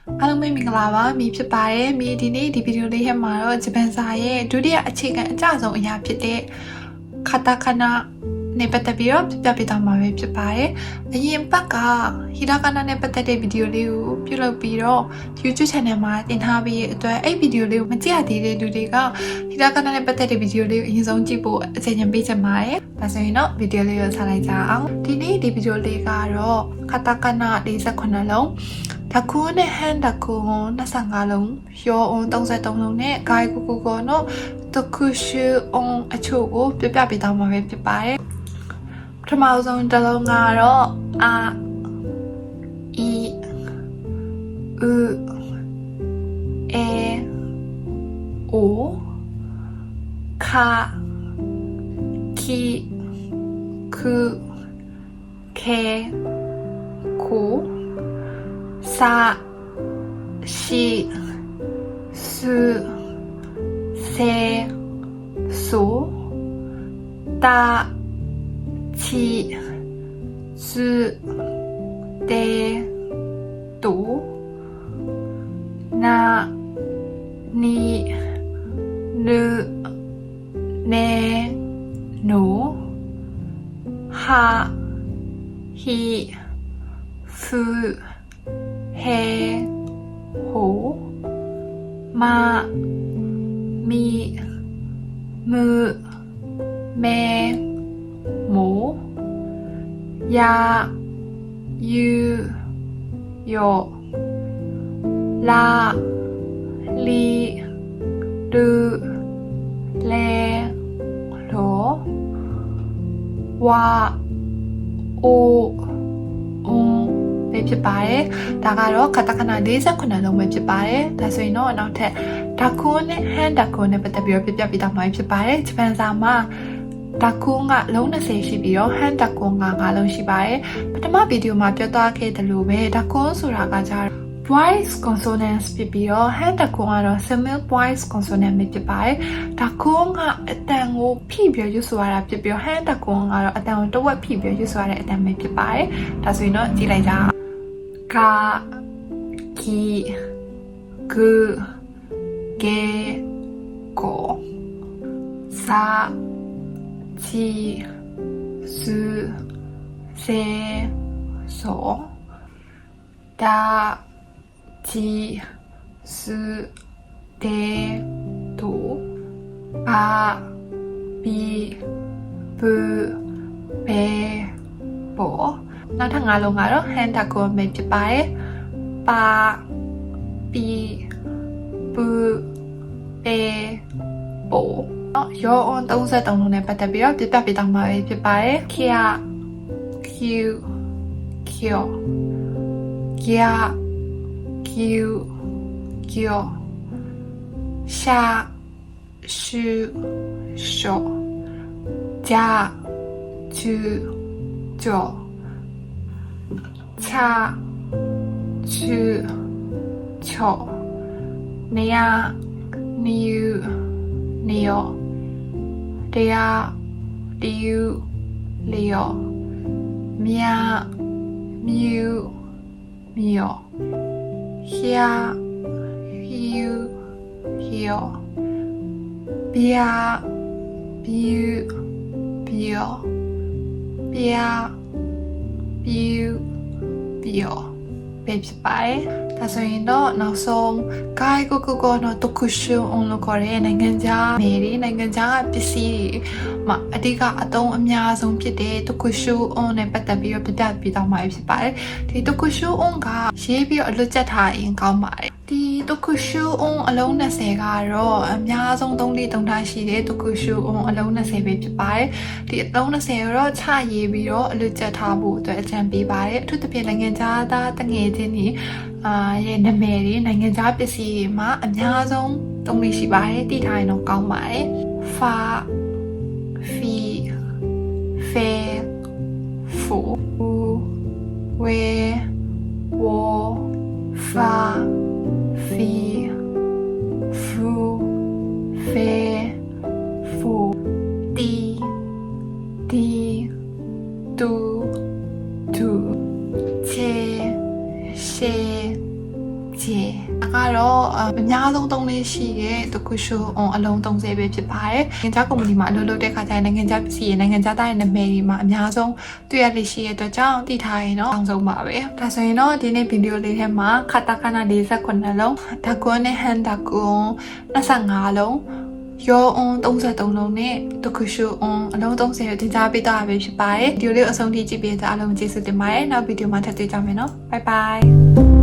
အားလုံးပဲမင်္ဂလာပါမီဖြစ်ပါတယ်မီဒီနေ့ဒီဗီဒီယိုလေးထဲမှာတော့ဂျပန်စာရဲ့ဒုတိယအခြေခံအကျဆုံးအရာဖြစ်တဲ့ကာတာကာနာနဲ့ပတ်သက်ပြီးတော့ပြပြသွားမှာပဲဖြစ်ပါတယ်အရင်ပတ်ကဟီရာကာနာနဲ့ပတ်သက်တဲ့ဗီဒီယိုလေးကိုပြုလုပ်ပြီးတော့ YouTube channel မှာတင်ထားပြီးအတွက်အဲ့ဗီဒီယိုလေးကိုမကြည့်ရသေးတဲ့လူတွေကဟီရာကာနာနဲ့ပတ်သက်တဲ့ဗီဒီယိုလေးကိုအရင်ဆုံးကြည့်ဖို့အချိန်ပေးချင်ပါတယ်ဒါဆိုရင်တော့ဗီဒီယိုလေးကိုဆက်လိုက်ကြအောင်ဒီနေ့ဒီဗီဒီယိုလေးကတော့ကာတာကာနာ48လုံးတကူနဲ့ဟန်တကူ25လုံးရောအုံ33လုံးနဲ့ဂိုင်ကူကူကောနော်တကူရှူအုံအချို့ကိုပြပြပေးသွားမှာပဲဖြစ်ပါတယ်ပထမဆုံးတစ်လုံးကတော့အာအီဥအေအိုခါခီခုခေကိုစာရှိစုစေဆိုတာချီစုတေတူနာနီနုနေနိုဟာဟီဖူဟေဟိုမာမီမူမေမိုယာယူယောလာလီဒူလေလောဝါအိုအုံပဲဖြစ်ပါတယ်ဒါကတော့ကာတာကာနာ48လုံးပဲဖြစ်ပါတယ်ဒါဆိုရင်တော့နောက်ထပ်ဒါကူနဲ့ဟန်ဒါကူနဲ့ပတ်သက်ပြီးတော့ပြပြပေးသွားမှာဖြစ်ပါတယ်ဂျပန်စာမှာဒါကူကလုံး20ရှိပြီးတော့ဟန်ဒါကူက5လုံးရှိပါတယ်ပထမဗီဒီယိုမှာပြောသွားခဲ့တယ်လို့ပဲဒါကူဆိုတာကကြတော့ voice consonants ဖြစ်ပြီးတော့ hand တကူကတော့ semi voice consonant ဖြစ်ပါတယ်။ဒါကူကအတန်ကိုဖိပြီးရွတ်ဆိုရတာဖြစ်ပြီးတော့ hand တကူကတော့အတန်ကိုတဝက်ဖိပြီးရွတ်ဆိုရတဲ့အတန်ပဲဖြစ်ပါတယ်။ဒါဆိုရင်တော့ကြည့်လိုက်ကြအောင်။ကာကီဂူဂေကိုစာချီစုစေဆိုဒါချီစုတေတူအာဘီဘူဘေဘောနောက်ထပ်5လုံးကတော့ hand တကူပဲဖြစ်ပါတယ်ပါပီဘူဘေဘောရောအွန်33လုံးနဲ့ပတ်သက်ပြီးတော့ပြပြပေးသွားမှာပဲဖြစ်ပါတယ်ခီယာကျူကျိုဂီယာကျူကျိုရှာရှူရှောဂျာကျူဂျောချာချူချောနေယာနီယူနီယောတရားတီယူလီယောမြာမြူမြီယောဟီယာဟီယူဟီယောဘီယာဘီယူဘီယောဘီယာဘီယူဘီယောပဲဖြစ်ပါတယ်ဒါဆိုရင်တော့နောက်ဆုံးဂိုင်ကိုကိုကိုနော်တခုရှုံအောင်လို့ခေါ်တဲ့နိုင်ငံခြားနယ်တွေနိုင်ငံခြားပစ္စည်းတွေမှာအဓိကအသုံးအများဆုံးဖြစ်တဲ့တခုရှုံအောင်နဲ့ပတ်သက်ပြီးတော့ပြပြပေးသွားမှာဖြစ်ပါတယ်ဒီတခုရှုံအောင်ကရေးပြီးတော့အလွတ်ကျက်ထားရင်ကောင်းပါတယ်ဒီတခုရှုံအောင်အလုံး20ကတော့အများဆုံး3ထားရှိတဲ့တခုရှုံအောင်အလုံး20ပဲဖြစ်ပါတယ်ဒီအလုံး20ကိုတော့ချရေးပြီးတော့အလွတ်ကျက်ထားဖို့အတွက်အကြံပေးပါတယ်အထူးသဖြင့်နိုင်ငံခြားသားတငယ်ချင်းတွေရဲ့နာမည်တွေနိုင်ငံခြားပစ္စည်းတွေမှာအများဆုံးသုံးလို့ရှိပါတယ်တည်ထားရင်တော့ကောင်းပါတယ်ဖာဖီဖေဖူဝေဝဖာဖီဖူဖေဖူတီတီတူတူချေရှေ ကျေကတော့အများဆုံးသုံးလေးရှိတဲ့တခုရှိုးအလုံး30ပဲဖြစ်ပါတယ်နိုင်ငံခြားကုမ္ပဏီမှာအလုပ်လုပ်တဲ့ခါကျရင်နိုင်ငံခြားပစ္စည်းရဲ့နိုင်ငံခြားသားရဲ့နာမည်တွေမှာအများဆုံးတွေ့ရလေးရှိတဲ့အတွက်ကြောင့်သိထားရင်တော့အအောင်ဆုံးပါပဲဒါဆိုရင်တော့ဒီနေ့ဗီဒီယိုလေးထဲမှာခါတာခနာ48လုံးဒါကွန်နဲ့ဟန်တာကွန်25လုံးရောအွန်33လုံးနဲ့တခုရှိုးအလုံး30ကိုတင်ကြားပေးတော့ပဲဖြစ်ပါတယ်ဗီဒီယိုလေးအဆုံးထိကြည့်ပေးကြအားလုံးကျေးဇူးတင်ပါတယ်နောက်ဗီဒီယိုမှာထပ်တွေ့ကြမယ်နော်ဘိုင်ဘိုင်